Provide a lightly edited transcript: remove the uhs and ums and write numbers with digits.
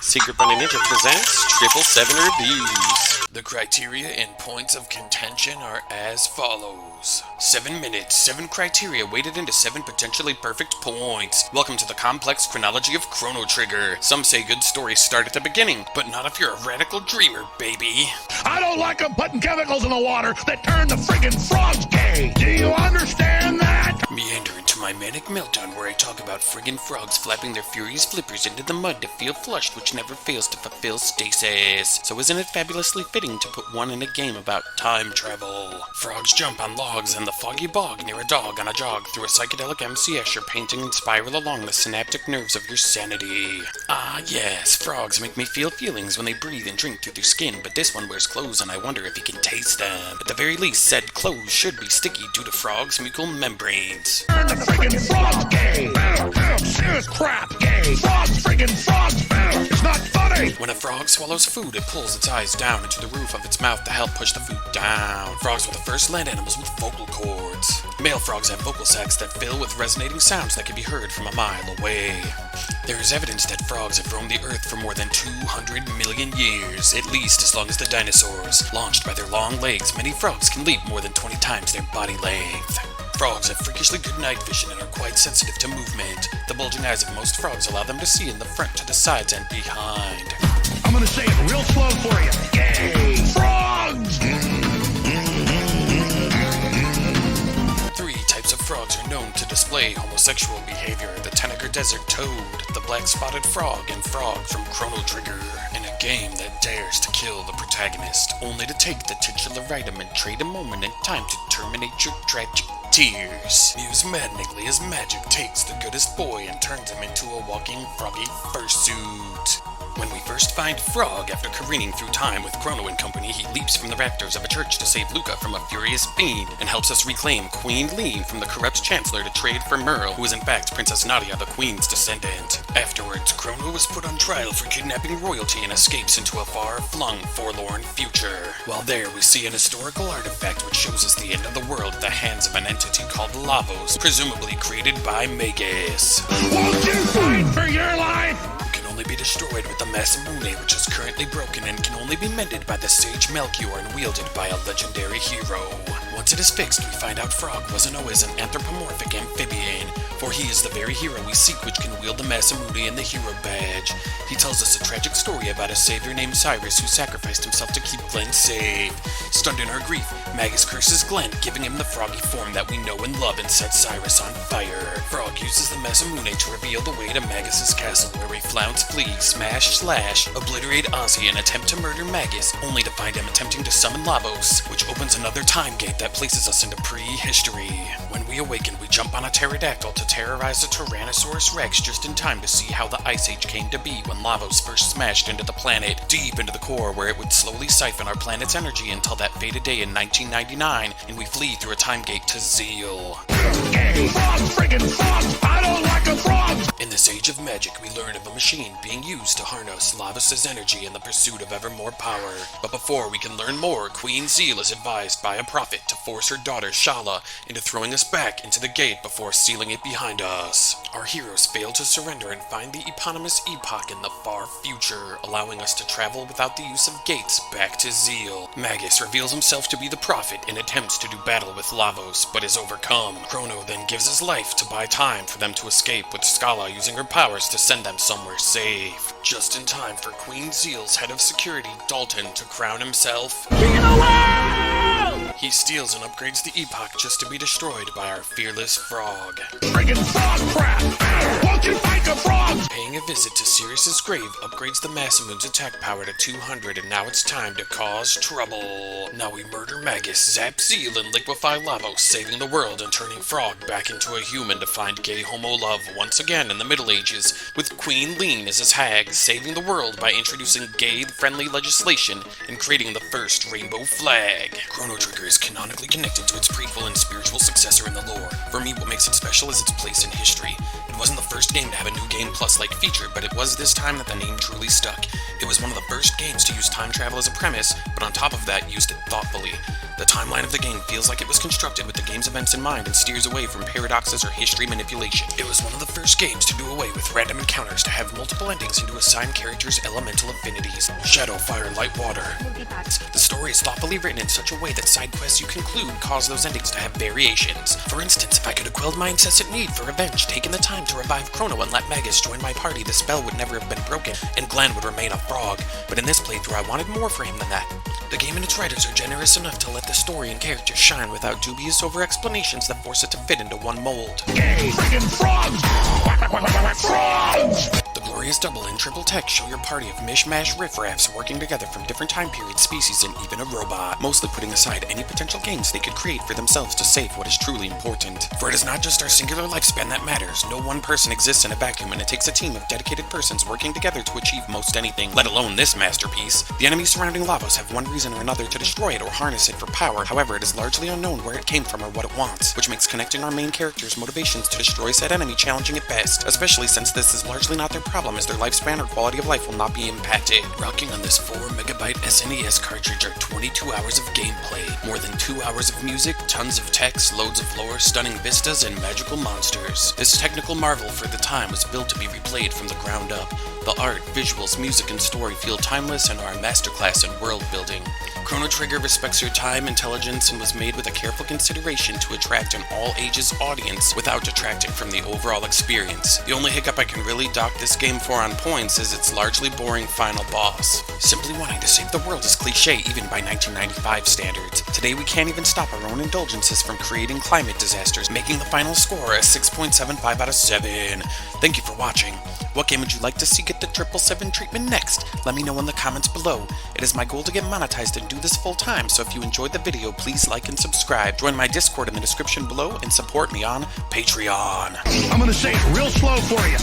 Secret Bunny Ninja presents 777 Reviews. The criteria and points of contention are as follows. 7 minutes, 7 criteria weighted into 7 potentially perfect points. Welcome to the complex chronology of Chrono Trigger. Some say good stories start at the beginning, but not if you're a radical dreamer, baby. I don't like them putting chemicals in the water that turn the friggin' frogs gay. Do you understand that? Meander into my manic meltdown where I talk about friggin' frogs flapping their furious flippers into the mud to feel flushed, which never fails to fulfill stasis. So isn't it fabulously fitting to put one in a game about time travel? Frogs jump on logs in the foggy bog near a dog on a jog through a psychedelic MC Escher painting and spiral along the synaptic nerves of your sanity. Ah yes, frogs make me feel feelings when they breathe and drink through their skin, but this one wears clothes and I wonder if he can taste them. At the very least, said clothes should be sticky due to frogs' mucal membranes. Turn the friggin' frogs gay. Serious crap gay. Frogs friggin' frogs. It's not funny. When a frog swallows food, it pulls its eyes down into the roof of its mouth to help push the food down. Frogs were the first land animals with vocal cords. Male frogs have vocal sacs that fill with resonating sounds that can be heard from a mile away. There is evidence that frogs have roamed the earth for more than 200 million years, at least as long as the dinosaurs. Launched by their long legs, many frogs can leap more than 20 times their body length. Frogs have freakishly good night vision and are quite sensitive to movement. The bulging eyes of most frogs allow them to see in the front, to the sides, and behind. I'm gonna say it real slow for you. Gay frogs! 3 types of frogs are known to display homosexual behavior: the Tanager Desert Toad, the black spotted frog, and Frog from Chrono Trigger. In a game that dares to kill the protagonist, only to take the titular item and trade a moment in time to terminate your tragic tears. Muse maddeningly as magic takes the goodest boy and turns him into a walking froggy fursuit. When we first find Frog after careening through time with Chrono and company, he leaps from the rafters of a church to save Luca from a furious fiend and helps us reclaim Queen Lean from the corrupt chancellor to trade for Merle, who is in fact Princess Nadia, the queen's descendant. Afterwards, Chrono was put on trial for kidnapping royalty and escapes into a far-flung, forlorn future. While there, we see an historical artifact which shows us the end of the world at the hands of an entity called Lavos, presumably created by Magus. Won't you fight for your life? Can only be destroyed with the Masamune, which is currently broken and can only be mended by the sage Melchior and wielded by a legendary hero. Once it is fixed, we find out Frog wasn't always an anthropomorphic amphibian, for he is the very hero we seek which can wield the Masamune and the hero badge. He tells us a tragic story about a savior named Cyrus who sacrificed himself to keep Glenn safe. Stunned in her grief, Magus curses Glenn, giving him the froggy form that we know and love, and sets Cyrus on fire. Frog uses the Masamune to reveal the way to Magus's castle, where we flounce, flee, smash, slash, obliterate Ozzy, and attempt to murder Magus, only to find him attempting to summon Lavos, which opens another time gate that places us into pre-history. When we awaken, we jump on a pterodactyl to terrorize a Tyrannosaurus Rex just in time to see how the Ice Age came to be when Lavos first smashed into the planet, deep into the core where it would slowly siphon our planet's energy until that fated day in 1999, and we flee through a time gate to Zeal. Gay frogs, friggin' frogs! I don't like a frog! In this age of magic, we learn of a machine being used to harness Lavos' energy in the pursuit of ever more power. But before we can learn more, Queen Zeal is advised by a prophet to force her daughter Shala into throwing us back into the gate before sealing it behind us. Our heroes fail to surrender and find the eponymous epoch in the far future, allowing us to travel without the use of gates back to Zeal. Magus reveals himself to be the prophet and attempts to do battle with Lavos, but is overcome. Chrono then gives his life to buy time for them to escape, with Scala using her powers to send them somewhere safe. Just in time for Queen Zeal's head of security, Dalton, to crown himself King of the world! He steals and upgrades the epoch just to be destroyed by our fearless Frog. Friggin' frog crap! Won't you fight the frogs? Paying a visit to Sirius's grave upgrades the Masamune's attack power to 200, and now it's time to cause trouble. Now we murder Magus, zap Zeal, and liquefy Lavos, saving the world and turning Frog back into a human to find gay homo love once again in the Middle Ages, with Queen Lean as his hag, saving the world by introducing gay-friendly legislation and creating the first rainbow flag. Chrono Trigger is canonically connected to its prequel and spiritual successor in the lore. For me, what makes it special is its place in history. It wasn't the first game to have a New Game Plus-like feature, but it was this time that the name truly stuck. It was one of the first games to use time travel as a premise, but on top of that, used it thoughtfully. The timeline of the game feels like it was constructed with the game's events in mind and steers away from paradoxes or history manipulation. It was one of the first games to do away with random encounters to have multiple endings and to assign characters elemental affinities. Shadow, fire, light, water. The story is thoughtfully written in such a way that side quests you conclude cause those endings to have variations. For instance, if I could have quelled my incessant need for revenge, taken the time to revive Chrono and let Magus join my party, the spell would never have been broken, and Glenn would remain a frog. But in this playthrough, I wanted more for him than that. The game and its writers are generous enough to let the story and characters shine without dubious over-explanations that force it to fit into one mold. Gay friggin' frogs! Frogs! The glorious double and triple text show your party of mishmash riffraffs working together from different time periods, species, and even a robot, mostly putting aside any potential gains they could create for themselves to save what is truly important. For it is not just our singular lifespan that matters. No one person exists in a vacuum, and it takes a team of dedicated persons working together to achieve most anything, let alone this masterpiece. The enemies surrounding Lavos have one reason or another to destroy it or harness it for power. However, it is largely unknown where it came from or what it wants, which makes connecting our main character's motivations to destroy said enemy challenging at best, especially since this is largely not their problem, as their lifespan or quality of life will not be impacted. Rocking on this 4MB SNES cartridge are 22 hours of gameplay, more than 2 hours of music, tons of text, loads of lore, stunning vistas, and magical monsters. This technical marvel for the time was built to be replayed from the ground up. The art, visuals, music, and story feel timeless and are a masterclass in world building. Chrono Trigger respects your time, intelligence, and was made with a careful consideration to attract an all-ages audience without detracting from the overall experience. The only hiccup I can really dock this game for on points is its largely boring final boss. Simply wanting to save the world is cliche even by 1995 standards. Today we can't even stop our own indulgences from creating climate disasters, making the final score a 6.75 out of 7. Thank you for watching. What game would you like to see get the 777 treatment next? Let me know in the comments below. It is my goal to get monetized and do this full time, so if you enjoyed the video, please like and subscribe. Join my Discord in the description below and support me on Patreon. I'm gonna say it real slow for you.